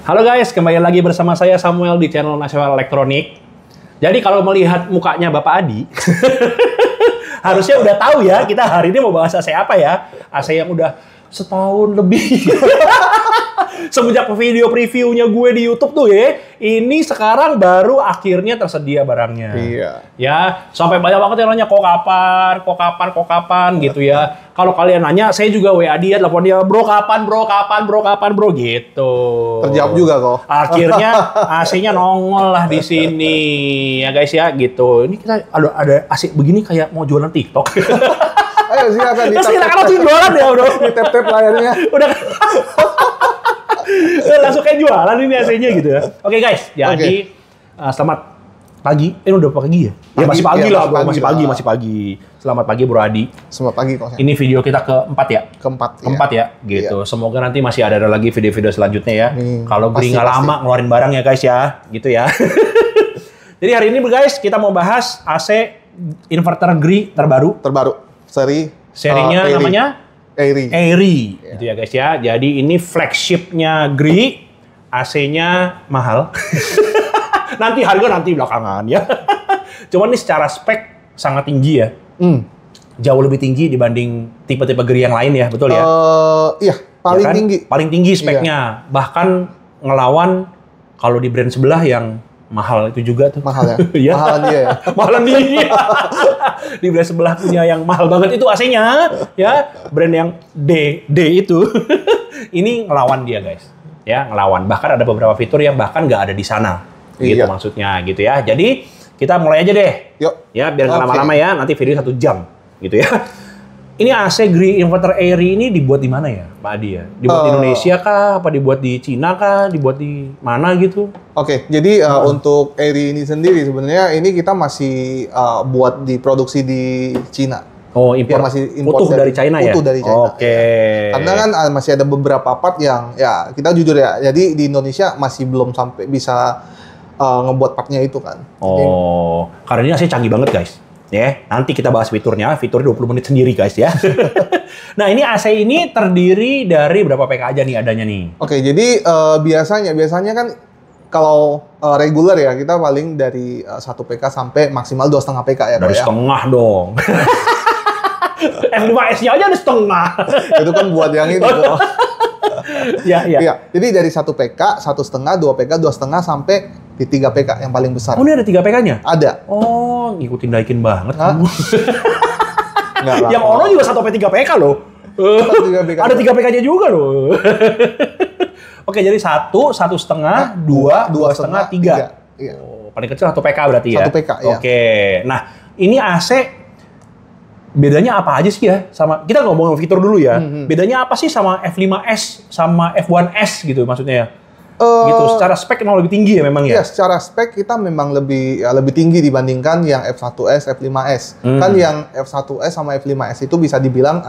Halo guys, kembali lagi bersama saya Samuel di channel Nasional Elektronik. Jadi kalau melihat mukanya Bapak Adi, harusnya udah tahu ya kita hari ini mau bahas AC apa ya. AC yang udah setahun lebih. Semenjak video previewnya gue di YouTube tuh ya, ini sekarang baru akhirnya tersedia barangnya. Iya. Ya, sampai banyak banget yang nanya kok kapan gitu ya. Kalau kalian nanya, saya juga WA dia, telepon dia, bro kapan bro gitu. Terjawab juga kok. Akhirnya AC-nya nongol lah di sini ya guys ya gitu. Ini kita ada AC begini kayak mau jualan TikTok. Ayo silakan Silakan langsung jualan ya bro. Di tap layarnya. Udah. Langsung kayak jualan ini AC-nya gitu ya. Oke guys, jadi selamat pagi. Ini udah pagi ya? Ya masih pagi lah bro, masih pagi. Selamat pagi Bro Adi. Selamat pagi kok. Ini video kita keempat ya? Keempat ya, gitu. Iya. Semoga nanti masih ada lagi video-video selanjutnya ya. Kalau Gri nggak lama ngeluarin barang ya guys ya, gitu ya. Jadi hari ini guys, kita mau bahas AC inverter Gri terbaru. Serinya namanya? Airy. Yeah. Gitu ya guys ya. Jadi ini flagshipnya Gri, AC-nya mahal. Nanti harga belakangan ya. Cuman ini secara spek sangat tinggi ya. Jauh lebih tinggi dibanding tipe-tipe Gri yang lain ya, betul ya? Iya, paling ya kan? tinggi. Paling tinggi speknya. Iya. Bahkan ngelawan kalau di brand sebelah yang mahal itu juga tuh. Mahal ya? Ya. Mahalan dia ya? Mahalan dia. Di brand sebelah punya yang mahal banget itu AC-nya. Ya, brand yang D itu. Ini ngelawan dia guys. Ya, ngelawan. Bahkan ada beberapa fitur yang bahkan nggak ada di sana. Gitu maksudnya gitu ya. Jadi kita mulai aja deh. Yuk. Ya, biar nggak lama-lama ya. Nanti video 1 jam. Gitu ya. Ini AC Gri Inverter Airy ini dibuat di mana ya, Pak Adi ya? Dibuat di Indonesia kah? Apa dibuat di Cina kah? Dibuat di mana gitu? Oke, jadi untuk Airy ini sendiri sebenarnya ini kita masih buat diproduksi di Cina. Oh, impor, ya, masih import utuh dari China ya? Utuh dari China. Oke. Ya. Karena kan masih ada beberapa part yang ya kita jujur ya, jadi di Indonesia masih belum sampai bisa ngebuat partnya itu kan. Oh, karena ini AC canggih banget guys. Ya, nanti kita bahas fiturnya 20 menit sendiri guys ya. Nah, ini AC ini terdiri dari berapa PK aja nih adanya nih? Oke, jadi biasanya kan kalau reguler ya kita paling dari 1 PK sampai maksimal 2,5 PK ya. Dari setengah dong. F5S-nya aja ada setengah. Itu kan buat yang ini. Iya. Jadi dari 1 PK, 1,5, 2 PK, 2,5 sampai di 3 PK yang paling besar. Oh, ini ada 3 PK-nya? Ada. Oh, ngikutin Daikin banget. Nggak, yang Ono juga 1-3 PK loh. Ada 3 PK-nya juga loh. Oke, jadi 1, 1,5, 2, 2,5, 3. Iya. Oh, paling kecil 1 PK berarti ya? 1 PK, ya. Oke. Nah, ini AC bedanya apa aja sih ya? Sama kita ngomongin fitur dulu ya. Bedanya apa sih sama F5S sama F1S gitu maksudnya ya? Gitu. Secara spek memang lebih tinggi ya memang ya? Iya, secara spek kita memang lebih tinggi dibandingkan yang F1S, F5S. Kan yang F1S sama F5S itu bisa dibilang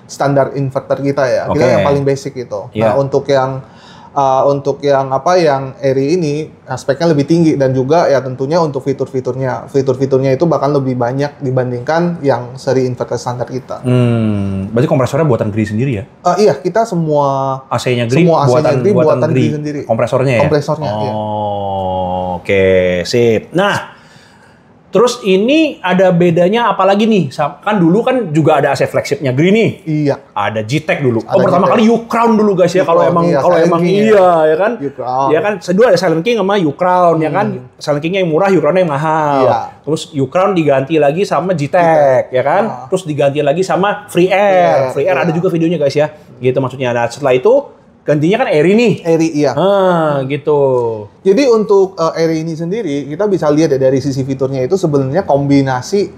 standar inverter kita ya. Kita yang paling basic itu. Yeah. Nah, untuk yang Airy ini speknya lebih tinggi dan juga ya tentunya untuk fitur-fiturnya itu bahkan lebih banyak dibandingkan yang seri inverter standar kita. Berarti kompresornya buatan Gri sendiri ya? Iya, kita semua AC-nya Gri buatan Gri sendiri. Kompresornya ya? Kompresornya, iya. Oke, sip. Nah, terus ini ada bedanya apa lagi nih? Kan dulu kan juga ada AC flagshipnya Gri nih. Iya. Ada G-Tech dulu. Ada pertama G-Tech. kali U-Crown dulu guys ya. Kalau emang ya kan. U-Crown. Ya kan. Kedua ada Silent King sama U-Crown ya kan. Silent King-nya yang murah, U-Crown-nya yang mahal. Iya. Terus U-Crown diganti lagi sama G-Tech ya kan. Terus diganti lagi sama Free Air. Free Air ada juga videonya guys ya. Gitu maksudnya. Nah, setelah itu gantinya kan Airy nih. Airy, iya. Gitu. Jadi untuk Airy ini sendiri, kita bisa lihat ya dari sisi fiturnya itu sebenarnya kombinasi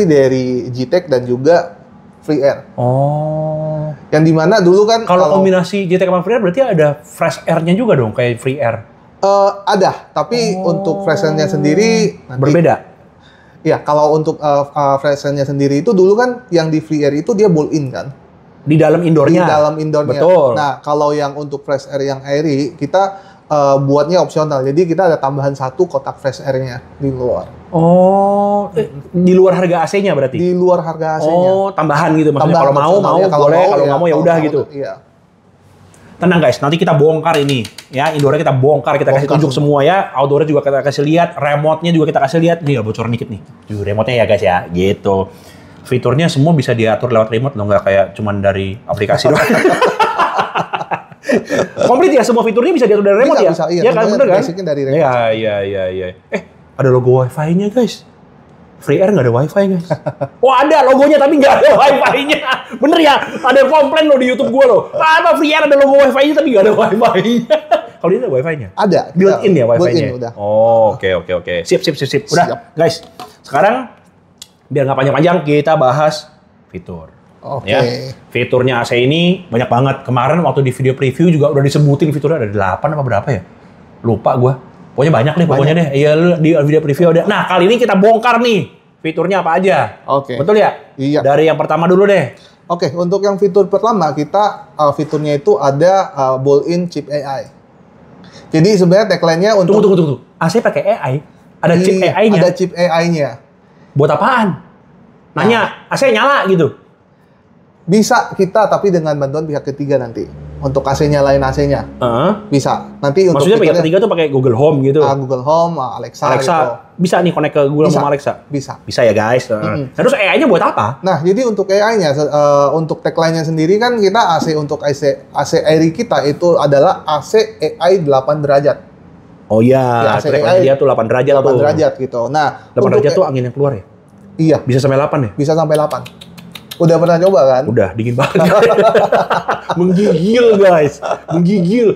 dari G-Tech dan juga Free Air. Oh. Yang dimana dulu kan kalau kombinasi G-Tech sama Free Air berarti ada Fresh Air-nya juga dong kayak Free Air. Ada, tapi untuk Fresh Air-nya sendiri nanti, berbeda. Ya, kalau untuk Fresh Air-nya sendiri itu dulu kan yang di Free Air itu dia built-in kan. Di dalam indoornya. Di dalam indoornya. Betul. Nah, kalau yang untuk Fresh Air yang Airy, kita buatnya opsional. Jadi kita ada tambahan 1 kotak Fresh Air-nya di luar. Oh, di luar harga AC-nya berarti? Di luar harga AC-nya. Oh, tambahan gitu maksudnya. Kalau mau ya, boleh, kalau ya, nggak mau ya udah gitu. Iya. Tenang guys, nanti kita bongkar ini. Ya, indoornya kita bongkar, kita kasih tunjuk semua ya. Outdoornya juga kita kasih lihat, remote-nya juga kita kasih lihat. Nih, bocoran dikit nih. Remote-nya ya guys ya, gitu. Fiturnya semua bisa diatur lewat remote loh, nggak kayak cuman dari aplikasi doang. Komplit ya, semua fiturnya bisa diatur dari remote bisa, ya? Iya kan, bener kan? dari remote. Iya. Ada logo Wi-Fi-nya guys. Free Air nggak ada Wi-Fi guys. Oh ada logonya tapi nggak ada Wi-Fi-nya. Bener ya? Ada yang komplain loh di YouTube gue loh. Apa Free Air ada logo Wi-Fi-nya tapi nggak ada Wi-Fi-nya. Kalau ini ada Wi-Fi-nya? Ada. Built-in ya Wi-Fi-nya? Built-in udah. Oh oke. Sip. Udah guys. Sekarang biar nggak panjang-panjang kita bahas fitur. Oke. Ya. Fiturnya AC ini banyak banget. Kemarin waktu di video preview juga udah disebutin fiturnya ada 8 apa berapa ya? Lupa gue. Pokoknya banyak deh, pokoknya deh. Iya, lu di video preview ada. Nah, kali ini kita bongkar nih fiturnya apa aja. Oke. Betul ya? Iya. Dari yang pertama dulu deh. Oke, untuk yang fitur pertama kita fiturnya itu ada built-in chip AI. Jadi sebenarnya tagline-nya untuk Tunggu. AC pakai AI? Ada chip AI-nya? Ada chip AI-nya. Buat apaan? Nanya, AC nyala gitu? Bisa kita tapi dengan bantuan pihak ketiga nanti. Untuk AC nyalain AC-nya. Bisa. Nanti untuk maksudnya pihak ketiga tuh pakai Google Home gitu? Google Home, Alexa gitu. Bisa nih connect ke Google bisa, sama Alexa? Bisa ya guys. Terus AI-nya buat apa? Nah, jadi untuk AI-nya, untuk tagline-nya sendiri kan kita untuk AC Airy kita itu adalah AC AI 8 derajat. Oh iya, AI dia tuh 8 derajat 8 derajat gitu. Nah, 8 derajat tuh angin yang keluar ya? Iya. Bisa sampai 8 ya? Bisa sampai 8. Udah pernah coba kan? Udah, dingin banget. Menggigil guys.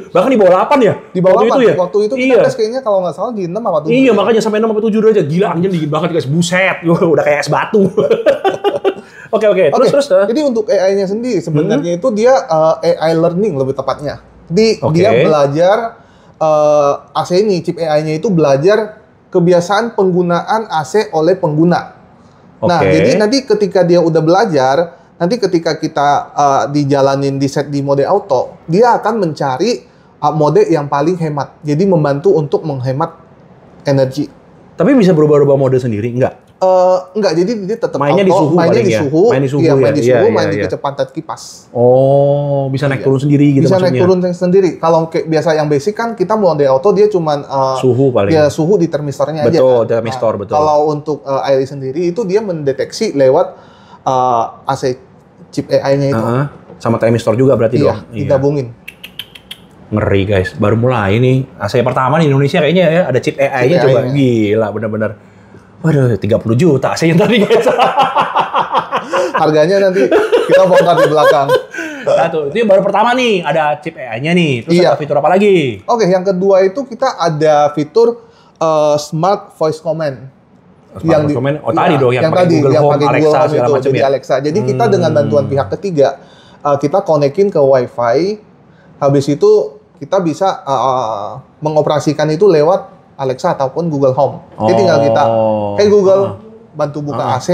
Bahkan di bawah 8 ya? Di bawah 8. Itu ya? Waktu itu kita tes kayaknya kalau nggak salah di 6 apa 7. Iya, makanya sampai 6 apa 7 derajat. Gila, anginnya dingin banget guys. Buset. Udah kayak es batu. Oke. Terus. Jadi untuk AI-nya sendiri sebenarnya itu dia AI learning lebih tepatnya. Jadi dia belajar AC ini, chip AI-nya itu belajar kebiasaan penggunaan AC oleh pengguna. Nah, jadi nanti ketika dia udah belajar, nanti ketika kita dijalanin di set di mode auto, dia akan mencari mode yang paling hemat. Jadi membantu untuk menghemat energi. Tapi bisa berubah-ubah mode sendiri, enggak? Enggak, jadi dia tetap mainnya auto, mainnya di suhu, main di kecepatan kipas. Oh, bisa naik turun sendiri gitu bisa maksudnya? Bisa naik turun sendiri. Kalau kayak biasa yang basic kan kita mode auto dia cuman suhu paling. Ya suhu di termistornya aja. Betul, termistor betul. Kalau untuk Airy sendiri itu dia mendeteksi lewat AC chip AI-nya itu. Sama termistor juga berarti dong. Digabungin. Ngeri guys, baru mulai nih. AC pertama di Indonesia kayaknya ya ada chip AI-nya coba. Gila, bener-bener. Waduh, 30 juta AC yang tadi guys. Harganya nanti kita bongkar di belakang. Nah tuh, itu baru pertama nih, ada chip AI-nya nih. Terus ada fitur apa lagi? Oke, yang kedua itu kita ada fitur Smart Voice Command. Yang tadi dong, yang pakai Google Home, Alexa, segala macam ya. Alexa. Jadi kita dengan bantuan pihak ketiga, kita konekin ke Wi-Fi. Habis itu kita bisa mengoperasikan itu lewat Alexa ataupun Google Home. Jadi tinggal kita, hey Google, bantu buka AC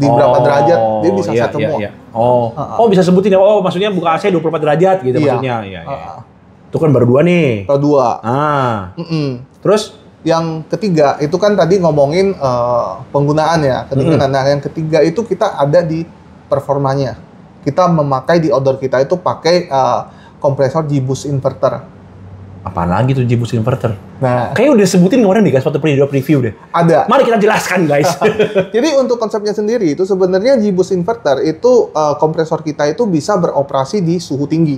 di berapa derajat, dia bisa set semua. Oh, bisa sebutin ya. Oh, maksudnya buka AC 24 derajat gitu maksudnya. Iya. Itu kan baru 2 nih. Baru 2. Terus yang ketiga itu kan tadi ngomongin penggunaan ya. Nah, yang ketiga itu kita ada di performanya. Kita memakai di outdoor kita itu pakai kompresor G-Boost inverter. Apaan lagi tuh G-Boost inverter? Nah, kayaknya udah sebutin kemarin nih guys waktu preview deh. Ada. Mari kita jelaskan guys. Jadi untuk konsepnya sendiri itu sebenarnya G-Boost inverter itu kompresor kita itu bisa beroperasi di suhu tinggi.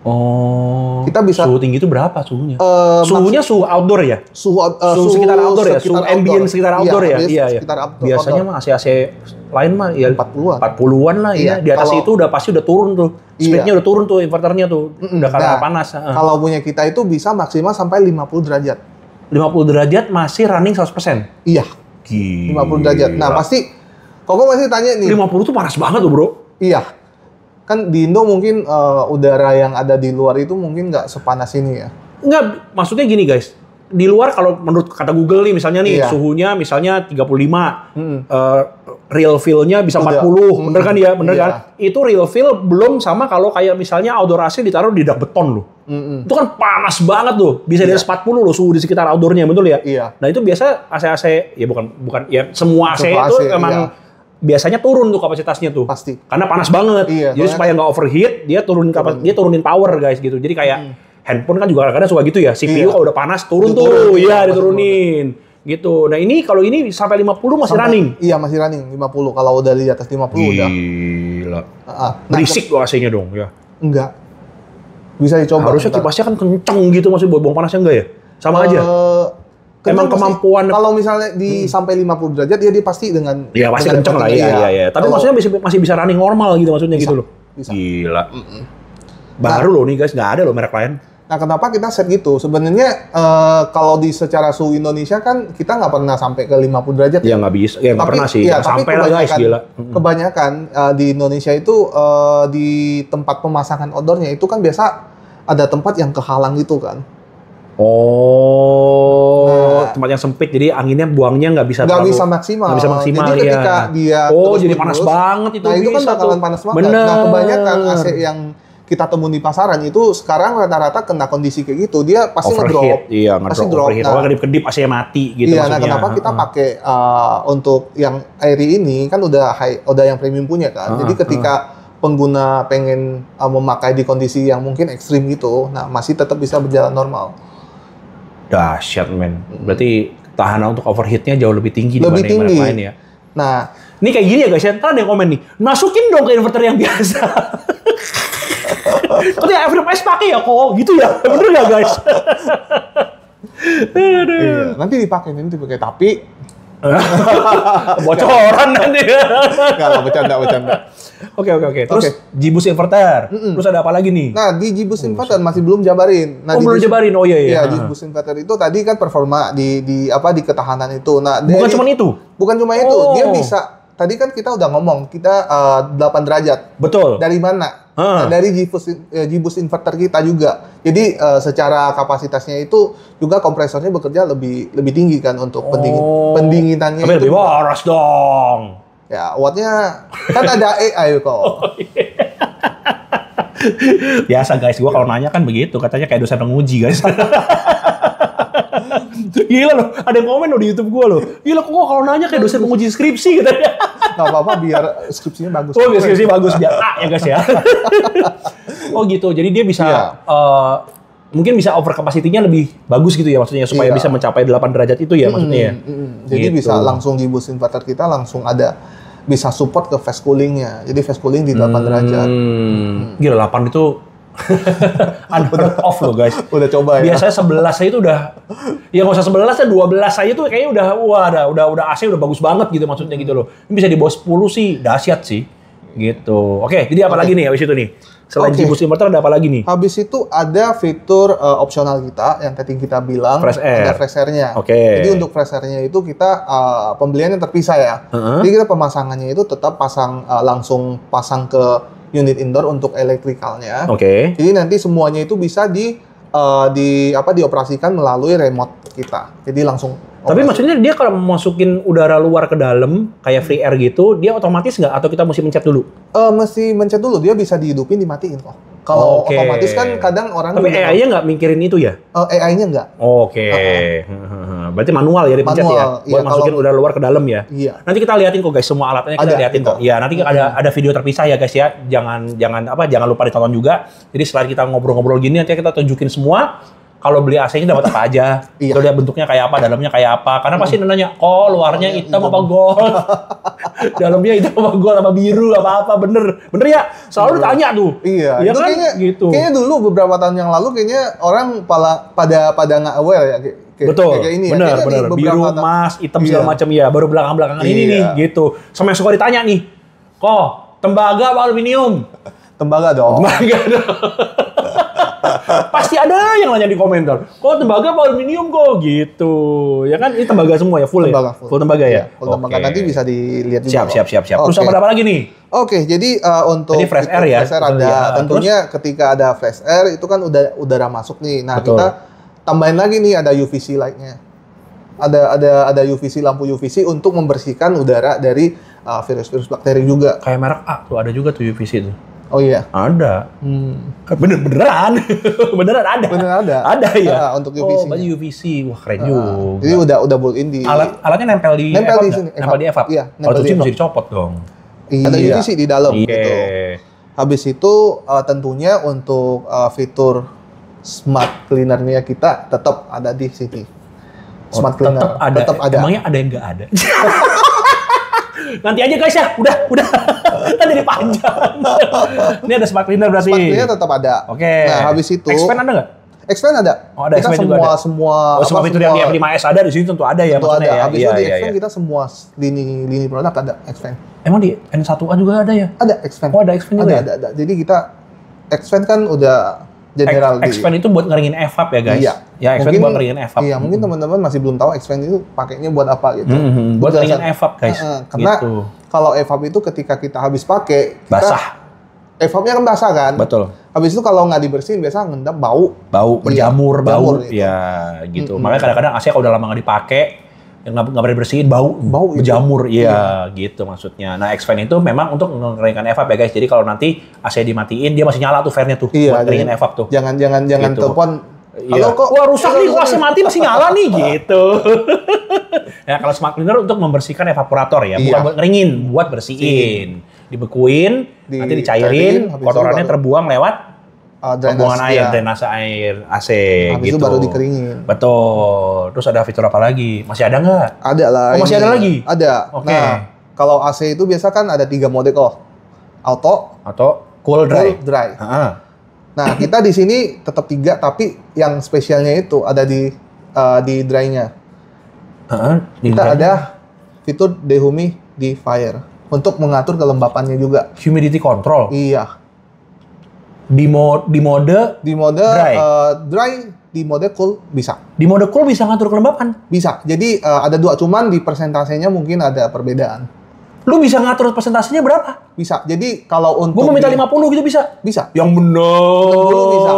Oh. Kita bisa suhu tinggi itu berapa suhunya? Suhunya suhu outdoor ya? Suhu sekitar outdoor ya? Suhu ambient sekitar outdoor ya? Iya. Sekitar outdoor. Biasanya mah AC lain mah ya 40-an. 40-an lah ya. Di atas itu udah pasti udah turun tuh. Speednya udah turun tuh inverternya tuh. Udah karena panas. Kalau punya kita itu bisa maksimal sampai 50 derajat. 50 derajat masih running 100%? Iya. Gila. 50 derajat. Nah pasti, Koko masih tanya nih. 50 tuh panas banget tuh bro. Iya. Kan di Indo mungkin udara yang ada di luar itu mungkin nggak sepanas ini ya? Nggak, maksudnya gini guys. Di luar kalau menurut kata Google nih misalnya nih suhunya misalnya 35. Real feel-nya bisa 40. Bener kan ya? Bener kan? Itu real feel belum sama kalau kayak misalnya outdoor AC ditaruh di dak beton loh. Itu kan panas banget tuh. Bisa di atas 40 loh suhu di sekitar outdoornya, betul ya? Iya. Nah itu biasa AC-AC, ya bukan ya semua AC itu emang biasanya turun tuh kapasitasnya tuh. Pasti. Karena panas banget. Iya, Jadi supaya nggak overheat, dia turunin power guys gitu. Jadi kayak handphone kan juga kadang-kadang suka gitu ya. CPU kalau udah panas turun tuh, iya diturunin. Gitu. Nah ini kalau ini sampai 50 masih running. Iya masih running 50. Kalau udah di atas 50 udah. Gila. Nah, Berisik tuh AC-nya dong ya. Enggak. Bisa dicoba. Harusnya kipasnya kan kenceng gitu, masih buat buang panasnya enggak ya? Sama aja. Emang kemampuan kalau misalnya di sampai 50 derajat dia pasti dengan iya pasti kenceng lah iya. Tapi maksudnya masih bisa running normal gitu maksudnya gitu loh. Bisa. Gila. Baru loh nih guys, nggak ada loh merek lain. Nah, kenapa kita set gitu? Sebenarnya kalau di secara suhu Indonesia kan kita nggak pernah sampai ke 50 derajat. Ya nggak bisa, ya nggak pernah sih. Ya, sampai lah guys, gila. Kebanyakan di Indonesia itu di tempat pemasangan outdoornya itu kan biasa ada tempat yang kehalang gitu kan. Tempat yang sempit, jadi anginnya buangnya nggak bisa maksimal. Nggak bisa maksimal, jadi ketika dia jadi panas banget itu. Nah itu kan bakalan panas banget. Bener. Nah kebanyakan AC yang kita temui di pasaran itu sekarang rata-rata kena kondisi kayak gitu, dia pasti ngedrop. Iya, pasti drop. Nah, kedip-kedip AC-nya mati gitu iya, maksudnya. Nah kenapa kita pakai untuk yang Airy ini kan udah yang premium punya kan. Jadi ketika pengguna pengen memakai di kondisi yang mungkin ekstrim gitu, nah masih tetap bisa berjalan normal. Dahsyat men. Berarti tahanan untuk overheatnya jauh lebih tinggi dibanding merek lain ya. Nah, ini kayak gini ya guys, ntar ada yang komen nih, masukin dong ke inverter yang biasa. Tapi ya FDPS pakai ya kok, gitu ya, bener nggak guys? Iya, nanti dipakai tapi bocoran nanti. Nggak, bercanda. Oke. Terus Jibus inverter. Terus ada apa lagi nih? Nah, di Jibus inverter masih belum jabarin. Nah, belum jabarin. Oh iya. Iya, Jibus inverter itu tadi kan performa di ketahanan itu. Nah, bukan cuma itu. Bukan cuma itu, dia bisa. Tadi kan kita udah ngomong, kita 8 derajat. Betul. Dari mana? Nah, dari Jibus inverter kita juga. Jadi secara kapasitasnya itu juga kompresornya bekerja lebih tinggi kan untuk pendinginannya. Tapi lebih waras dong. Ya, wattnya kan ada AI kok. Biasa guys, gua kalau nanya kan begitu, katanya kayak dosen menguji guys. Gila loh, ada yang komen loh di YouTube gua loh. Gila kok kalau nanya kayak dosen menguji skripsi katanya. Nggak apa-apa biar skripsinya bagus. Oh, biar skripsinya bagus biar A ya guys ya. Oh gitu, jadi dia bisa mungkin bisa over capacity-nya lebih bagus gitu ya maksudnya supaya bisa mencapai 8 derajat itu ya maksudnya ya. Jadi bisa langsung di bus inverter kita langsung bisa support ke fast cooling-nya. Jadi fast cooling di 8 derajat. Gila 8 itu unheard of loh guys. Udah coba ya. Biasanya 11 aja itu udah ya nggak usah 11 ya 12 aja tuh kayaknya udah AC udah bagus banget gitu maksudnya gitu loh. Ini bisa di bawah 10 sih dahsyat sih. Gitu. Oke, jadi apa lagi nih habis itu nih? Selain Jibus inverter ada apa lagi nih? Habis itu ada fitur opsional kita yang tadi kita bilang ada fresh air-nya. Jadi untuk fresh air-nya itu kita pembeliannya terpisah ya. Jadi kita pemasangannya itu tetap langsung pasang ke unit indoor untuk elektrikalnya. Jadi nanti semuanya itu bisa dioperasikan melalui remote kita. Jadi langsung. Tapi maksudnya dia kalau masukin udara luar ke dalam kayak free air gitu, dia otomatis nggak atau kita mesti mencet dulu? Mesti mencet dulu. Dia bisa dihidupin, dimatiin kok. Kalau otomatis kan kadang orang. Tapi AI-nya nggak mikirin itu ya? AI-nya nggak. Berarti manual ya dipencet ya? Buat masukin udara luar ke dalam ya? Iya. Nanti kita liatin kok guys, semua alatnya kita liatin kok. Iya, nanti ada video terpisah ya guys ya. Jangan lupa ditonton juga. Jadi setelah kita ngobrol-ngobrol gini nanti kita tunjukin semua. Kalau beli AC-nya dapat apa aja, terus lihat bentuknya kayak apa, dalamnya kayak apa. Karena pasti nanya, luarnya hitam apa gold, dalamnya hitam apa gold, apa biru, apa bener ya? Selalu ditanya tuh. Iya, ya itu kan? Kayaknya dulu beberapa tahun yang lalu kayaknya orang pada nggak aware ya. Betul, kayak ini bener. Biru, emas, hitam segala macam ya. Baru belakangan ini nih, gitu. Sama yang suka ditanya nih, tembaga apa aluminium? Tembaga dong. Pasti ada yang nanya di komentar, tembaga apa aluminium gitu, ya kan? Ini tembaga semua ya, full tembaga ya. Full tembaga nanti bisa dilihat juga. Siap. Terus apa lagi nih? Jadi untuk fresh air ya. Fresh air ada. Tentunya ketika ada fresh air itu kan udara masuk nih. Nah kita tambahin lagi nih ada UVC light-nya. Ada UVC, lampu UVC untuk membersihkan udara dari virus-virus bakteri juga. Kayak merek A tuh ada juga tuh UVC tuh. Oh iya. Ada. Beneran. Beneran ada. Beneran ada. Ada ya. Untuk UVC. Oh, baju UVC. Wah, keren juga. Jadi udah built-in di alatnya nempel di sini. Nempel di EVAP. Iya, kalau cuci mesti dicopot dong. Iya. Ada UVC di dalam gitu. Habis itu tentunya untuk fitur smart cleaner-nya kita tetap ada di sini. Smart cleaner tetap ada. Emangnya ada yang nggak ada? Nanti aja guys ya, udah. Kan jadi panjang. Ini ada smart cleaner berarti. Smart cleaner tetap ada. Oke. Nah, habis itu Expand ada nggak? Expand ada. Oh, ada. Kita Expand juga ada. semua fitur yang di F5S ada di sini tentu ada ya. Tentu ada. Ya. Habis itu di Expand kita semua lini produk ada Expand. Emang di N1A juga ada ya? Ada Expand. Oh, ada Expand juga. Ada. Jadi kita Expand kan udah general Expand itu buat ngeringin EVAP ya guys? Iya. Ya, Expand buat ngeringin EVAP. Iya, mungkin teman-teman masih belum tahu Expand itu pakainya buat apa gitu. Buat ngeringin EVAP guys. Karena gitu. kalau EVAP itu ketika kita habis pakai, basah. EVAP-nya kan basah kan? Betul. Habis itu kalau nggak dibersihin biasa ngendap bau. Berjamur, bau. Gitu. Ya, gitu. Makanya kadang-kadang AC kalau udah lama nggak dipakai, yang nggak pernah dibersihin, bau berjamur. Iya, gitu maksudnya. Nah, Expand itu memang untuk mengeringkan EVAP ya guys. Jadi kalau nanti AC dimatiin, dia masih nyala tuh fan-nya tuh. Buat ngeringin EVAP tuh. Jangan gitu. telepon. Halo kok? Wah rusak nih, kok AC mati masih nyala nih gitu. Ya kalau smart cleaner untuk membersihkan evaporator ya, bukan buat ngeringin, buat bersihin. Dibekuin, nanti dicairin, kotorannya terbuang lewat pembuangan air, drainase air AC habis gitu. Itu baru dikeringin. Betul. Terus ada fitur apa lagi? Masih ada nggak? Ada lah. Oh, masih ada lagi? Ada. Oke. Nah, kalau AC itu biasa kan ada 3 mode kok. Auto, atau cool dry. Nah, kita di sini tetap 3, tapi yang spesialnya itu ada di dry-nya. Kita ada fitur dehumidifier untuk mengatur kelembapannya juga. Humidity control. Iya. Di mode dry, di mode cool bisa. Di mode cool bisa ngatur kelembapan? Bisa. Jadi ada 2, cuman di persentasenya mungkin ada perbedaan. Lu bisa ngatur persentasenya berapa? Bisa. Jadi kalau untuk gua mau minta 50 gitu bisa? Bisa. Yang bener. 60 bisa.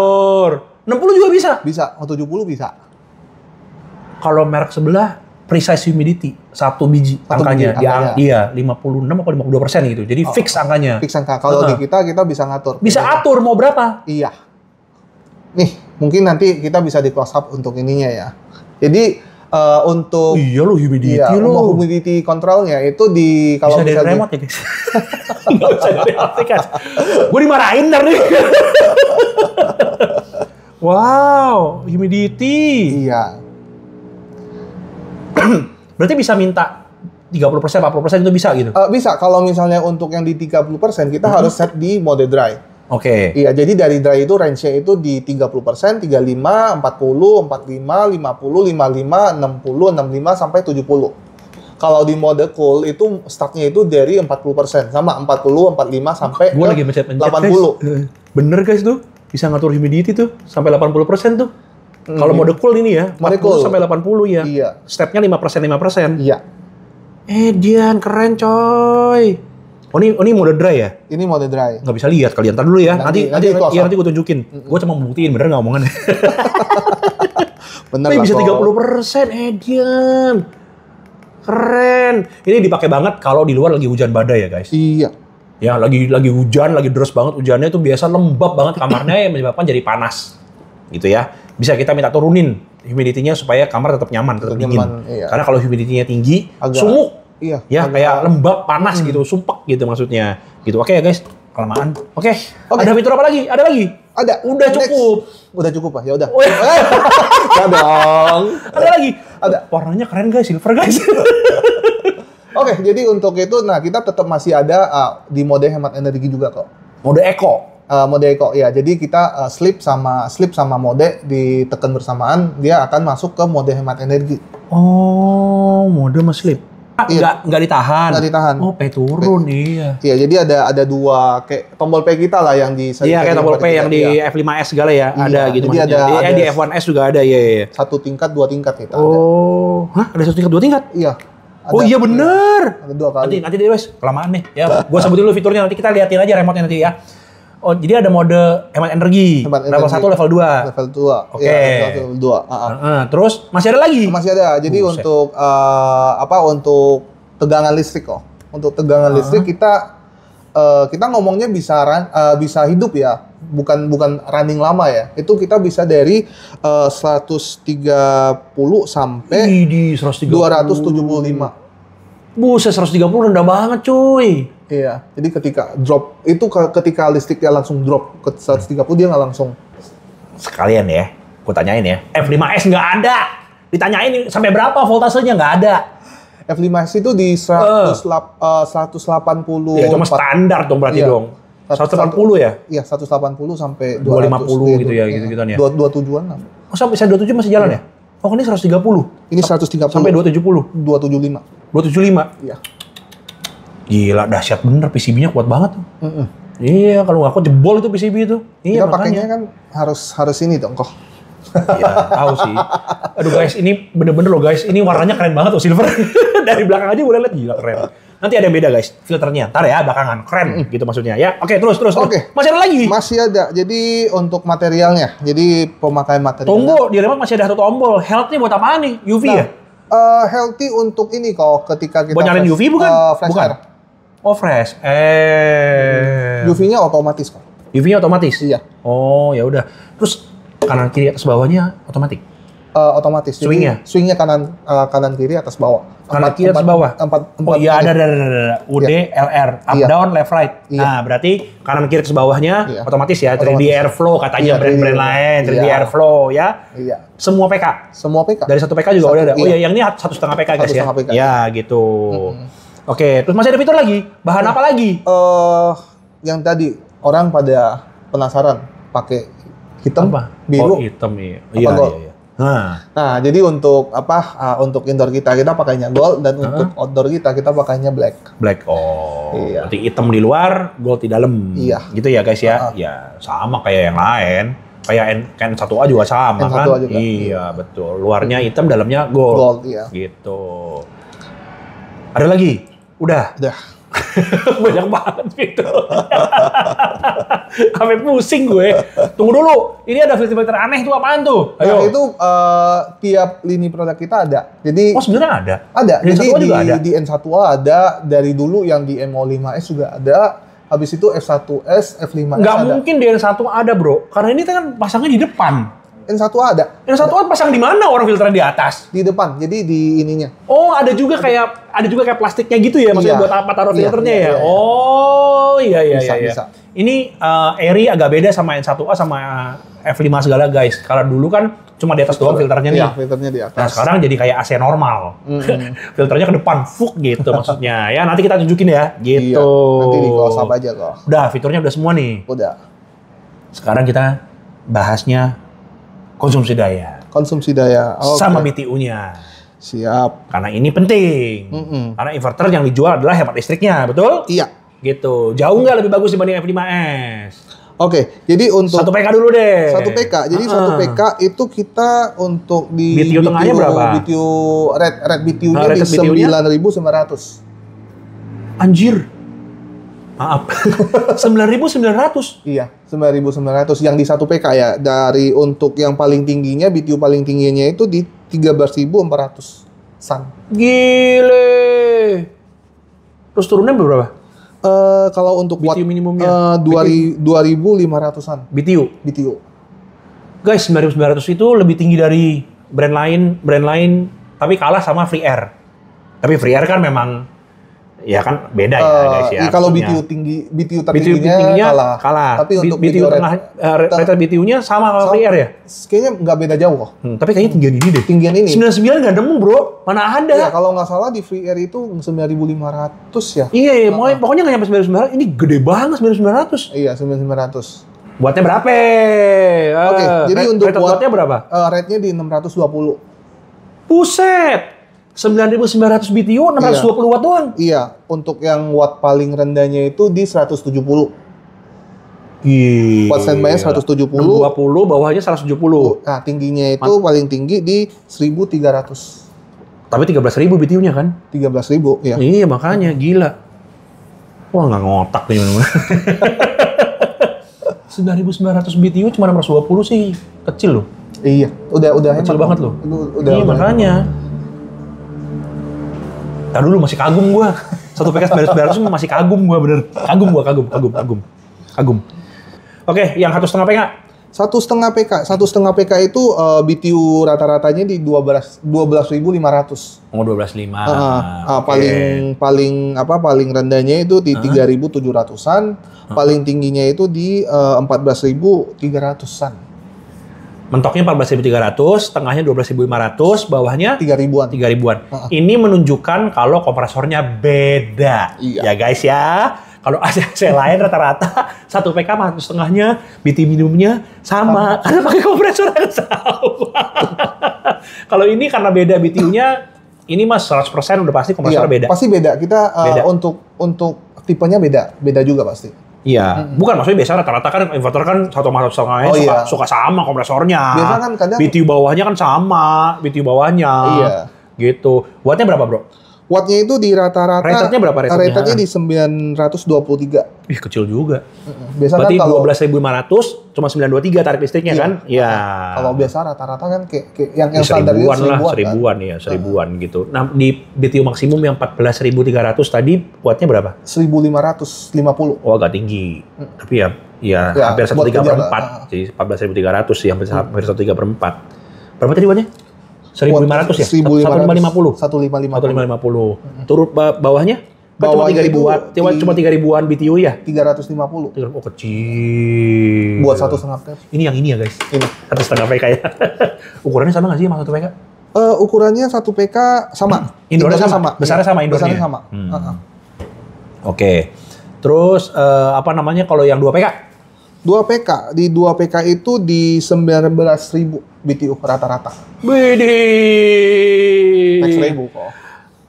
60 juga bisa? Bisa. 70 bisa. Kalau merek sebelah precise humidity 1 biji angkanya. Iya, 56 atau 52% gitu. Jadi fix angkanya. Fix angka. Kalau di kita bisa ngatur. Bisa atur mau berapa? Iya. Nih, mungkin nanti kita bisa di close up untuk ininya ya. Jadi untuk iya lo humidity lo. Humidity controlnya itu di kalau bisa dari remote ya guys. Nggak bisa dari aplikasi. Gue dimarahin ntar nih. Wow, humidity. Iya. Berarti bisa minta 30%, 40% itu bisa gitu? Bisa. Kalau misalnya untuk yang di 30% kita harus set di mode dry. Oke. Iya, jadi dari dry itu range-nya itu di 30%, 35, 40, 45, 50, 55, 60, 65 sampai 70. Kalau di mode cool itu startnya itu dari 40%, sama 40, 45 sampai gua lagi mencet-mencet 80. Guys. Bener guys tuh, bisa ngatur humidity tuh sampai 80% tuh. Kalau mode cool ini ya, 40 cool sampai 80 ya. Iya. Stepnya 5%. Iya. Dian keren coy. Oh ini mode dry ya? Ini mode dry. Nggak bisa lihat kalian. Ntar dulu ya. Nanti gue tunjukin. Gue cuma membuktiin bener nggak omongannya. Bener lah. Bisa 30%. Dian. Keren. Ini dipakai banget kalau di luar lagi hujan badai ya guys. Iya. Ya lagi hujan, lagi deras banget hujannya tuh biasa lembab banget kamarnya yang menyebabkan jadi panas. Gitu ya. Bisa kita minta turunin humidity-nya supaya kamar tetap nyaman, tetap dingin. Iya. Karena kalau humidity-nya tinggi, sumuk. Iya. Ya kayak lembab, panas gitu, sumpek gitu maksudnya. Gitu. Oke ya guys, kelamaan. Oke. Ada fitur apa lagi? Ada lagi? Ada. Udah cukup. Udah cukup Pak. Ya udah. Oh, ya. Ya dong. Ada lagi? Ada. Warnanya keren guys, silver guys. Oke, jadi untuk itu, nah kita tetap masih ada di mode hemat energi juga kok. Mode eco. Mode eco ya. Jadi kita sleep sama mode ditekan bersamaan, dia akan masuk ke mode hemat energi. Oh, mode sama sleep. Nggak ditahan. Nggak ditahan. Oh, P turun iya. Iya, jadi ada 2 kayak tombol P kita lah yang di iya, kayak tombol P yang di F5S segala ya, iya, ada gitu jadi maksudnya. Di F1S juga ada ya. 1 tingkat, 2 tingkat kita. Oh, hah? Ada 1 tingkat, 2 tingkat? Iya. Oh iya bener. Ada 2 kali. Nanti deh wes, kelamaan nih. Ya, gua sebutin dulu fiturnya, nanti kita liatin aja remote-nya nanti ya. Oh, jadi ada mode hemat energi. Level 1, level 2. Level 2. Oke. Ya, level 2. Terus masih ada lagi? Masih ada. Jadi untuk untuk tegangan listrik kok. Untuk tegangan listrik kita kita ngomongnya bisa hidup ya, bukan running lama ya. Itu kita bisa dari 130 sampai di 130. 275. Buset, 130 rendah banget cuy. Iya, jadi ketika drop itu ketika listriknya langsung drop ke 130 dia nggak langsung. Sekalian ya, gue tanyain ya. F5S nggak ada. Ditanyain sampai berapa voltasenya nggak ada. F5S itu di 180. Ya cuma standar dong berarti Iya. dong. 180 ya? Iya, 180 sampai 250 gitu ya, iya. gitu-gituan ya. 27-an lah. Oh sampai saya 27 masih jalan ya? Oh ini 130. Ini 130 Sampai 270. 275. 275. Iya. Gila, dahsyat bener, PCB-nya kuat banget tuh. Iya, kalau nggak kuat jebol itu PCB itu. Iya, Kita pakainya kan harus ini dong kok. Iya, tahu sih. Aduh guys, ini bener-bener loh guys, ini warnanya keren banget tuh silver. Dari belakang aja boleh lihat, gila keren. Nanti ada yang beda guys, filternya. Ntar ya, belakangan. Keren gitu maksudnya ya. Oke, terus. Oke. Masih ada lagi? Masih ada. Jadi untuk materialnya, jadi pemakaian materialnya. Tunggu, di remote masih ada satu tombol. Health nih buat apaan nih? UV ya? Healthy untuk ini kok ketika kita Buat nyalain UV bukan? flash Bukan. air. Oh, fresh. UV-nya otomatis kok. UV-nya otomatis? Iya. Oh, ya udah. Terus kanan kiri atas bawahnya otomatis? Otomatis. Jadi, swingnya kanan kiri atas bawah. Kanan kiri atas bawah? Oh iya, ada. UD, LR, up, Iya. down, left, right. Iya. Nah, berarti kanan kiri atas bawahnya Iya. otomatis ya. 3D Otomatis. Airflow katanya Iya, brand-brand lain. 3D iya. Airflow ya. Iya. Semua PK? Semua PK. Dari 1 PK juga Satu, udah ada? Oh iya. iya, yang ini 1,5 PK guys ya? 1,5 PK. Ya, gitu. Oke, terus masih ada fitur lagi? Bahan apa lagi? Yang tadi orang pada penasaran pakai hitam, Apa? Oh, biru. hitam iya. Iya, gold? iya. Nah, jadi untuk untuk indoor kita pakainya gold dan untuk outdoor kita pakainya black. Black. Oh. Iya. Berarti hitam di luar, gold di dalam. Iya. Gitu ya guys ya. Ya, sama kayak yang lain. Kayak N1A juga sama N1A kan? juga. Iya, betul. Luarnya hitam, dalamnya gold. Gold, iya. Gitu. Ada lagi? Udah. Udah. Banyak banget gitu. Sampai pusing gue. Tunggu dulu. Ini ada filter-filter aneh tuh apaan tuh? Nah, Ayo. itu tiap lini produk kita ada. Jadi Oh, sebenarnya ada. ada. Di Jadi N1A juga ada? di N1A ada, dari dulu yang di MO5S juga ada. Habis itu F1S, F5S Nggak ada. mungkin di N1 ada bro. Karena ini kan pasangnya di depan. N1A ada N1 pasang di mana orang filternya di atas? di depan. Jadi di ininya. Oh, ada juga kayak plastiknya gitu ya, maksudnya Iya. buat apa taruh Iya, filternya iya, ya? iya. Oh, iya. Bisa. Ini Airy agak beda sama N1A sama F5 segala guys. Karena dulu kan cuma di atas doang filternya nih. Iya, filternya di atas. Nah, sekarang jadi kayak AC normal. Filternya ke depan, fuk gitu maksudnya. Ya, nanti kita tunjukin ya, gitu. Iya, nanti di close up aja kok. Udah, fiturnya udah semua nih. Udah. Sekarang kita bahasnya konsumsi daya. Konsumsi daya. Oke. Sama BTU-nya. Siap. Karena ini penting. Karena inverter yang dijual adalah hemat listriknya, betul? Iya. Gitu. Jauh nggak lebih bagus dibanding F5S? Oke, jadi untuk 1 PK dulu deh. 1 PK. Jadi 1 PK itu kita untuk di BTU tengahnya berapa? BTU red BTU-nya di Rated BTU-nya? 9.900. Anjir. Maaf. 9.900. Iya, 9.900 yang di 1 PK ya. Dari untuk yang paling tingginya, BTU paling tingginya itu di 13.400 sun. Gile. Terus turunnya berapa? Kalau untuk BTU minimumnya? 2.500-an BTU. BTU. Guys, 9.900 itu lebih tinggi dari brand lain, tapi kalah sama Free Air. Tapi Free Air kan memang ya kan beda ya guys ya. Kalau maksudnya. BTU tinggi, BTU BTU tertingginya tingginya kalah. Tapi untuk BTU tengah rated BTU-nya sama sama Free Air ya? Kayaknya nggak beda jauh kok. Tapi kayaknya tinggian ini deh. Tinggian ini. 99 nggak nemu bro, mana ada? Ya, kalau nggak salah di Free Air itu 9.500 ya. Iya, pokoknya nggak nyampe 9.900. Ini gede banget 9.900. Iya, 9.900. Buatnya berapa? Oke, jadi untuk buatnya berapa? Rate-nya di 620. Buset! 9.900 BTU, 620 watt doang. Iya, untuk yang watt paling rendahnya itu di 170. Gila. Watt standby-nya 170. 20, bawahnya 170. Nah, tingginya itu paling tinggi di 1.300. Tapi 13.000 BTU-nya kan? 13.000, ya. Iya, makanya gila. Wah, nggak ngotak nih. 9.900 BTU cuma 620 sih. Kecil loh. Iya, udah Kecil hemat banget loh. Udah Iya, makanya. Ntar dulu masih kagum gua. 1 PK 900 masih kagum gua bener. Kagum. Oke, yang 1,5 PK. 1,5 PK. 1,5 PK itu BTU rata-ratanya di 12.500. Oh, 12,5. Paling rendahnya itu di 3.700-an, paling tingginya itu di 14.300-an. Mentoknya 14.300, tengahnya 12.500, bawahnya 3.000-an. 3.000-an. Ini menunjukkan kalau kompresornya beda. Iya. Ya guys ya. Kalau AC lain rata-rata 1 PK mah setengahnya BT minimumnya sama. Karena pakai kompresor yang sama. Kalau ini karena beda BTU-nya, ini mas 100% udah pasti kompresornya beda. Pasti beda. Kita beda. Untuk tipenya beda juga pasti. Iya, bukan maksudnya biasa rata-rata kan inverter kan 1,5 suka sama kompresornya. Biasa kan kadang BTU bawahnya kan sama, BTU bawahnya. Iya. Gitu. Wattnya berapa, Bro? Wattnya itu di rata-rata rated-nya berapa rated-nya? Rated-nya di 923. Ih, kecil juga. Biasa berarti kan kalau 12.500 cuma 923 tarik listriknya kan? Iya. Kalau biasa rata-rata kan kayak yang seribuan standar itu lah, seribuan kan? Gitu. Nah, di BTU maksimum yang 14.300 tadi wattnya berapa? 1.550. Oh, agak tinggi. Tapi ya hampir 1/3/4. Jadi 14.300 sih, hampir 1/3/4. Berapa tadi wattnya? 1.500 ya? 1.550. 1.550. Turut bawahnya? Kan cuma 3.000 watt. Cuma 3.000-an BTU ya? 350. Oh, kecil. Buat 1,5 PK. Ini yang ini ya, guys. Ini. 1,5 PK ya. Ukurannya sama nggak sih sama 1 PK? Ukurannya 1 PK sama. Indornya sama. Besarnya sama indornya. Besarnya sama. Oke. Terus kalau yang 2 PK? 2 PK. Di 2 PK itu di 19.000 BTU rata-rata. Widih. Next 1.000 kok.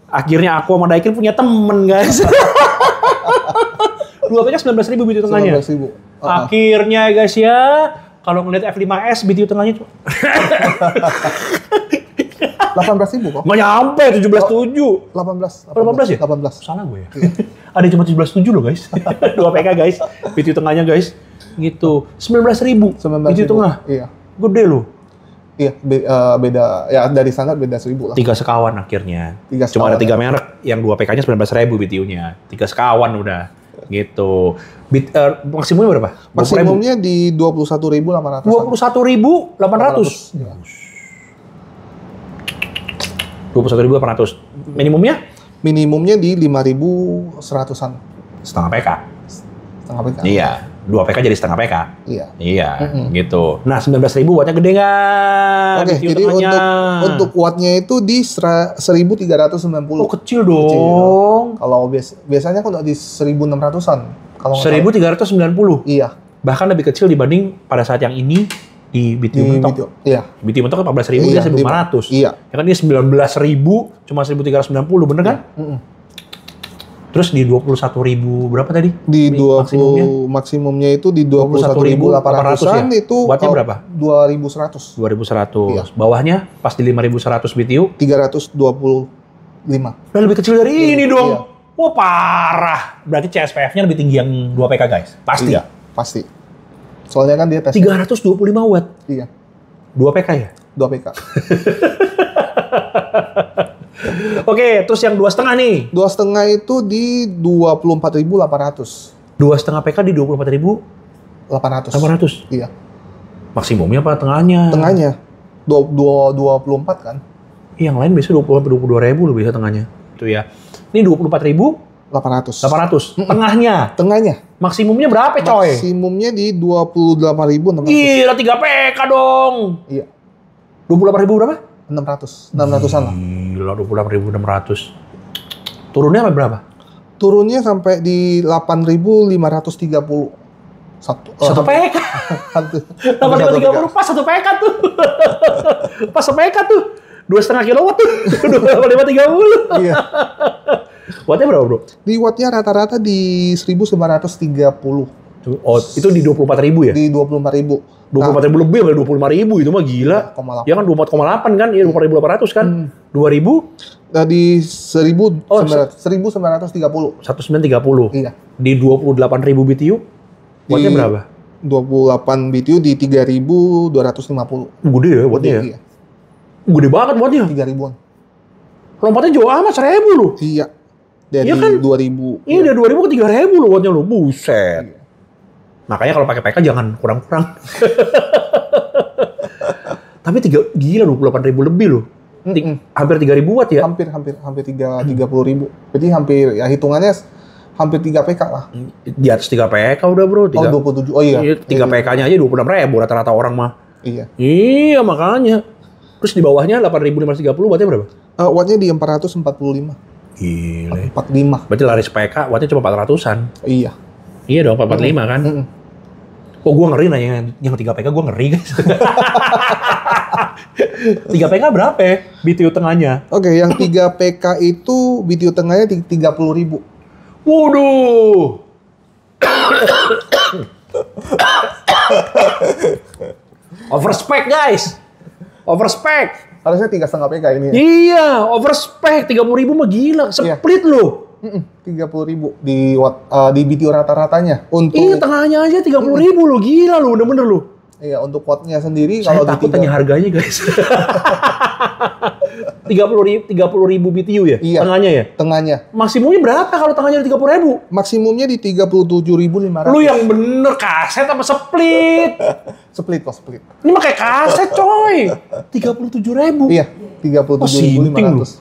Akhirnya aku sama Daikin punya temen, guys. 2 PK 19.000 BTU tengahnya. 19.000. Akhirnya guys ya, kalau ngeliat F5S BTU tengahnya tuh 18.000 kok. nggak nyampe 17.7. 18 ya? 18. Salah gue ya. Ada cuma 17.7 loh guys. 2 PK guys. BTU tengahnya guys. Gitu. 19.000. BTU tengah. Iya. Gede loh. Iya, beda ya dari standar beda 1.000 lah. 3 sekawan akhirnya. 3 Cuma ada 3 sekawan. merek. Yang 2 PK-nya 19.000 BTU-nya. 3 sekawan udah. Gitu. Maksimumnya berapa? Maksimumnya di 21.800. 21.800. Iya. 21.800. Minimumnya? Minimumnya di 5.100-an. Setengah PK. Setengah PK. Iya. 2 PK jadi setengah PK. Iya. Iya, gitu. Nah, 19.000 wattnya gede nggak? Oke, jadi untuk wattnya itu di 1.390. Oh, kecil dong. Kalau biasanya kan di 1.600-an. Kalau 1.390. Iya. Bahkan lebih kecil dibanding pada saat yang ini di BTU mentok. Iya. BTU mentok kan 14.000 dia 1.500. Iya. Ya kan dia 19.000 cuma 1.390, bener kan? Terus di 21.000 berapa tadi? Di 20 maksimumnya itu di 21.800-an ya? itu wattnya berapa? 2.100. 2.100. Iya. Bawahnya pas di 5.100 BTU 325. udah lebih kecil dari ini dong. Iya. Wah, parah. Berarti CSPF-nya lebih tinggi yang 2 PK, guys. Pasti. Iya, pasti. Soalnya kan dia tes 325 watt. Iya. 2 PK ya? 2 PK. Oke, terus yang 2,5 nih. 2,5 itu di 24.800. 2,5 PK di 24.800. 800. Iya. Maksimumnya apa tengahnya? Tengahnya 24 kan? Yang lain biasanya 22.000 loh biasa tengahnya. Itu ya. Ini 24.800. 800. Tengahnya. Tengahnya. Maksimumnya berapa, coy? Maksimumnya di 28.600. Gila, 3 PK dong. Iya. 28.000 berapa? 600-an lah. Gila, 28.600. Turunnya sampai berapa? Turunnya sampai di 8.530. Satu PK. 8.530 pas 1 PK tuh. Pas 1 PK tuh. 2,5 kilowatt tuh. 8.530. Iya. Wattnya berapa, Bro? Di wattnya rata-rata di 1.930. Oh, itu di 24.000 ya? Di 24.000. 24.000 lebih dari 25.000 itu mah gila. 0,8. Ya kan 24,8 kan? Iya 24.800 kan? 2.000? Di 1.930. 1.930. Iya. Di 28.000 BTU, wattnya berapa? 28 BTU di 3.250. Gede ya wattnya ya? Iya. Gede banget wattnya. 3.000-an. Lompatnya jauh amat, 1.000 loh. Iya. Dari Iya kan? 2000. Iya dari 2000 ke 3000 loh wattnya lo. Buset. Iya. Makanya kalau pakai PK jangan kurang-kurang. Tapi gila 28.000 lebih loh. Hampir 3.000 watt ya? Hampir 30.000. Jadi hampir ya hitungannya hampir 3 PK lah. Di atas 3 PK udah bro. 27. Oh iya. 3 PK-nya aja 26.000 rata-rata orang mah. Iya. Iya makanya. Terus di bawahnya 8.530 wattnya berapa? Wattnya di 445. Gila. 45. Berarti lari PK wattnya cuma 400-an. Iya. Iya dong 445 kan? Oh gue ngeri nanya yang 3 PK gue ngeri guys. 3 PK berapa ya BTU tengahnya? Oke, yang 3 PK itu BTU tengahnya 30.000. Waduh. Overspec guys. Overspec. Harusnya 3,5 PK ini. Iya, overspec 30.000 mah gila, split loh. 30.000 di BTU rata-ratanya. Untuk Iya, tengahnya aja 30.000 loh, gila loh, bener-bener loh. Iya, untuk wattnya sendiri Saya kalau takut tanya harganya guys. 30.000 BTU ya? Iya. Tengahnya ya? Tengahnya. Maksimumnya berapa kalau tengahnya di 30.000? Maksimumnya di 37.500. Lu yang bener kaset apa split? Split kok, split. Ini pakai kaset coy. 37.000. Iya, 37.500.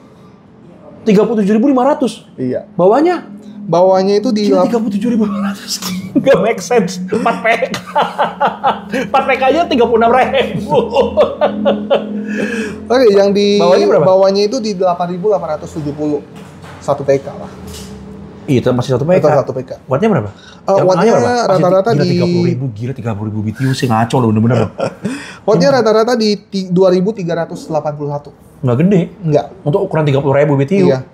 37.500. Iya. Bawahnya? Bawahnya itu di 37.500. Gak make sense. 4 PK. 4 PK aja 36.000. Oke, yang di Bawahnya berapa? Bawahnya itu di 8.870. 1 PK lah. Iya, itu masih 1 PK. Itu 1 PK. Wattnya berapa? Wattnya rata-rata di 30.000, gila 30.000 BTU sih ngaco loh bener-bener. Wattnya rata-rata di 2.381. Nggak gede. Enggak. Untuk ukuran 30.000 BTU. Iya.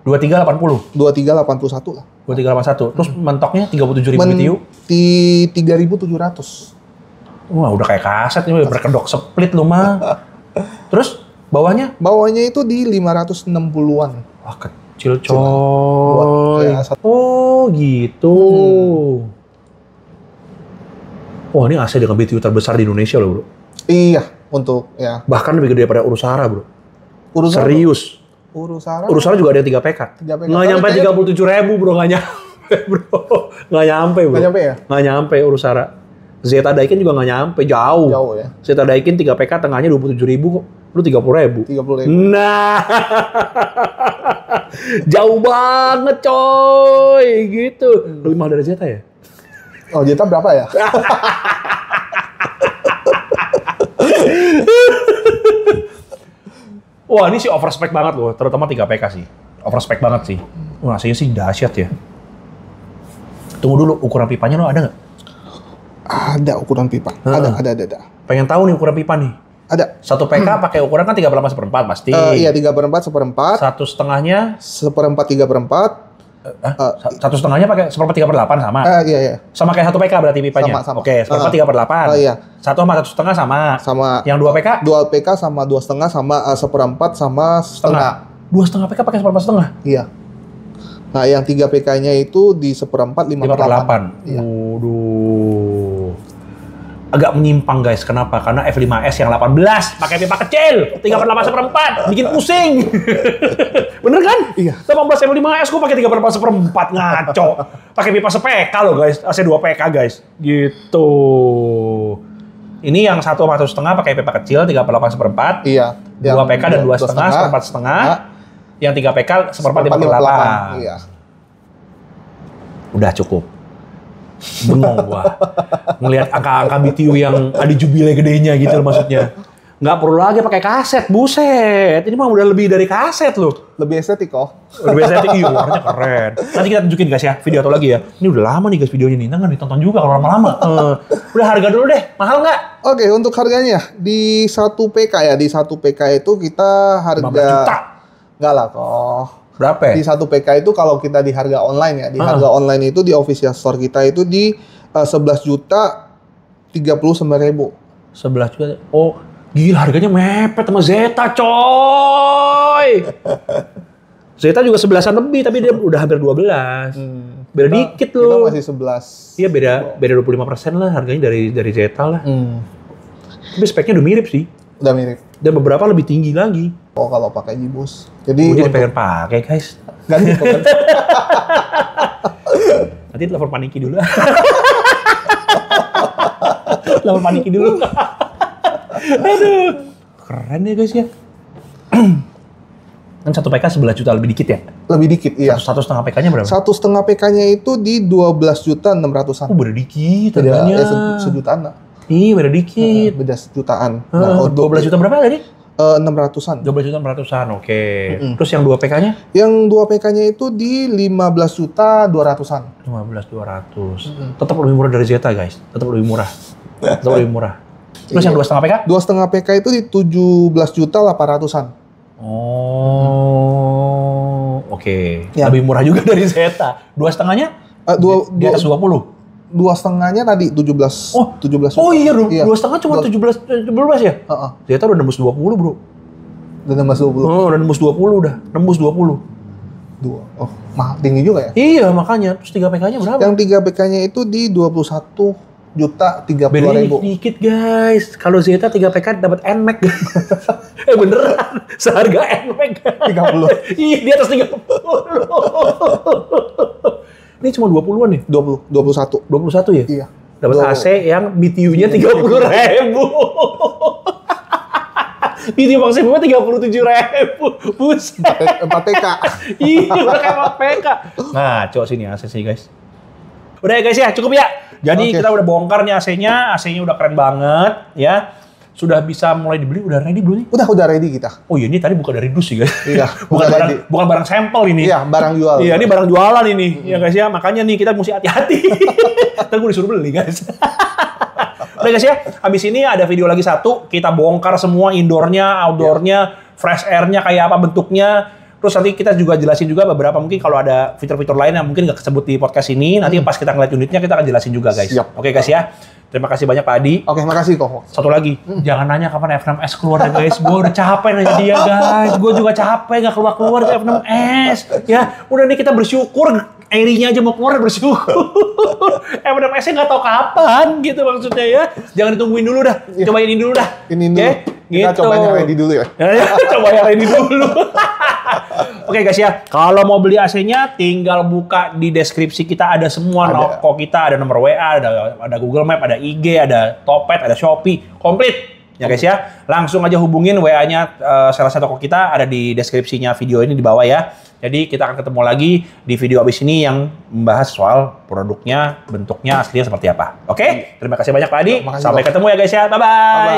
2380. 2381 lah. 2381. Terus mentoknya 37.000 BTU. Di 3.700. Wah, udah kayak kaset ini berkedok split lu mah. Terus bawahnya? Bawahnya itu di 560-an. Wah, kecil coy. Ya, Oh, gitu. Wah, ini AC dengan BTU terbesar di Indonesia loh, bro. Iya, untuk ya. Bahkan lebih gede daripada Urusara, bro. Urusara. Serius. Urusara juga ada 3 PK. 3 PK. Nggak nyampe 37.000 bro, nggak nyampe bro. Nggak nyampe bro. Nggak nyampe ya? Nggak nyampe Urusara. Zeta Daikin juga nggak nyampe, jauh. Jauh ya? Zeta Daikin 3 PK tengahnya 27.000 kok. Lu 30.000. 30.000. Nah. Jauh banget coy. Gitu. Lebih mahal dari Zeta ya? Oh, Zeta berapa ya? Wah, ini sih overspec banget loh, terutama 3 PK sih. Overspec banget sih. Wah, aslinya sih dahsyat ya. Tunggu dulu, ukuran pipanya lo ada nggak? Ada ukuran pipa. Ada. Pengen tahu nih ukuran pipa nih. Ada. 1 PK pakai ukuran kan 3/4 pasti. Iya, 3/4, 1/4. 1/2-nya? 1/4, 3/4. 1/2-nya pakai 1/4, 3/8 sama? Iya. Sama kayak 1 PK berarti pipanya? Sama. Oke, 1/4, 3/8. Oh iya. 1 sama 1/2 sama? Sama. Yang 2 PK? 2 PK sama 2,5 sama 1/4 sama setengah. 2,5 PK pakai 1/4. Iya. Nah, yang 3 PK-nya itu di 1/4, 5/8. Iya. Waduh. Agak menyimpang guys, kenapa? Karena F5S yang 18 pakai pipa kecil, 3/8 1/4, bikin pusing. Bener kan? Iya. 18 F5S gue pakai 3/8 1/4, ngaco. Pakai pipa se-PK loh guys, AC 2 PK guys. Gitu. Ini yang 1 sama 1,5 pakai pipa kecil 3/8 1/4. Iya. 2 PK dan 2,5 1/4. Yang 3 PK 1/4 5/8. Iya. Udah cukup. Bengong gua. Ngelihat angka-angka BTU yang ada jubile gedenya gitu loh maksudnya. Nggak perlu lagi pakai kaset, buset. Ini mah udah lebih dari kaset loh. Lebih estetik kok. Lebih estetik, iya warnanya keren. Nanti kita tunjukin guys ya, video atau lagi ya. Ini udah lama nih guys videonya nih, nggak ditonton juga kalau lama-lama. Udah harga dulu deh, mahal nggak? Oke, untuk harganya di 1 PK ya, di 1 PK itu kita harga 15 juta. Nggak lah kok. Berapa? Di 1 PK itu kalau kita di harga online ya, di harga online itu di official store kita itu di 11.039.000. 11 juta. Oh, gila harganya mepet sama Zeta, coy. Zeta juga 11-an lebih, tapi dia udah hampir 12. Beda dikit loh. Kita masih 11. Iya, beda 25% lah harganya dari Zeta lah. Tapi speknya udah mirip sih. Udah mirip. Dan beberapa lebih tinggi lagi. Oh, kalau pakai G-Boost. Jadi Gue jadi pengen pakai, guys. ganti kan? Nanti telepon Paniki dulu. Telepon Paniki dulu. Aduh. Keren ya, guys ya. Kan 1 PK 11 juta lebih dikit ya? Lebih dikit, iya. 1,5 PK-nya berapa? 1,5 PK-nya itu di 12.600-an. Oh, beda dikit Beda harganya. sejutaan lah. Iya, beda dikit. Beda sejutaan. Nah, 12 juta berapa tadi? 600-an. 12 juta 400-an, oke. Terus yang 2 PK-nya? Yang 2 PK-nya itu di 15.200-an. 15.200. Tetap lebih murah dari Zeta, guys. Tetap lebih murah. Tetap lebih murah. Terus yang 2,5 PK? 2,5 PK itu di 17.800-an. Oh, oke. Ya. Lebih murah juga dari Zeta. 2,5-nya? Di atas 20? 2,5-nya tadi 17. Oh, 17 oh iya, Iya. 2,5 cuma 17 ya? Heeh. Zeta udah nembus 20, bro. Udah nembus 20. Oh, udah nembus 20 udah. Nembus 20. Oh, mahal tinggi juga ya. Iya, makanya. Terus 3 PK-nya berapa? Yang 3 PK-nya itu di 21.030.000. Bedanya dikit, guys. Kalau Zeta 3 PK dapat NMAX. Beneran. Seharga NMAX. 30. Iya, di atas 30. Ini cuma 20-an ya? 21. 21 ya? Iya. Dapat AC yang BTU-nya 30.000. BTU maksimumnya 37.000. Buset. 4 PK. Iya, udah kayak 4 PK. Nah, coba sini AC sih, guys. Udah ya, guys ya, cukup ya. Jadi Oke. kita udah bongkar nih AC-nya. AC-nya udah keren banget, ya. Sudah bisa mulai dibeli, udah ready belum nih? Udah ready kita. Oh iya, ini tadi bukan dari dus sih, guys. Iya, bukan barang sampel ini. Iya, barang jual. Iya, ini barang jualan ini. Ya guys ya, makanya nih kita mesti hati-hati. Ntar gue disuruh beli, guys. Udah guys ya, habis ini ada video lagi satu. Kita bongkar semua indoornya, outdoornya, fresh air-nya kayak apa bentuknya. Terus nanti kita juga jelasin juga beberapa mungkin kalau ada fitur-fitur lain yang mungkin nggak kesebut di podcast ini. Nanti pas kita ngeliat unitnya kita akan jelasin juga, guys. Siap. Oke guys ya. Terima kasih banyak Pak Adi. Oke, makasih kok. Satu lagi, jangan nanya kapan F6S keluar ya guys. Gue udah capek nanya dia guys. Gue juga capek nggak keluar-keluar ke F6S. Ya, udah nih kita bersyukur. Airinya aja mau keluar bersyukur. F6S-nya nggak tahu kapan gitu maksudnya ya. Jangan ditungguin dulu dah. Cobain ini dulu dah. Ini dulu. Oke? Kita Gitu. cobain yang ready dulu ya. Coba yang ini dulu. Oke guys ya, kalau mau beli AC-nya tinggal buka di deskripsi kita ada semua toko kita, ada nomor WA, ada Google Map, ada IG, ada Topet, ada Shopee, komplit. Ya guys ya, langsung aja hubungin WA-nya salah satu toko kita ada di deskripsinya video ini di bawah ya. Jadi kita akan ketemu lagi di video abis ini yang membahas soal produknya, bentuknya aslinya seperti apa. Oke? Terima kasih banyak Pak Adi. Sampai ketemu ya guys ya. Bye-bye.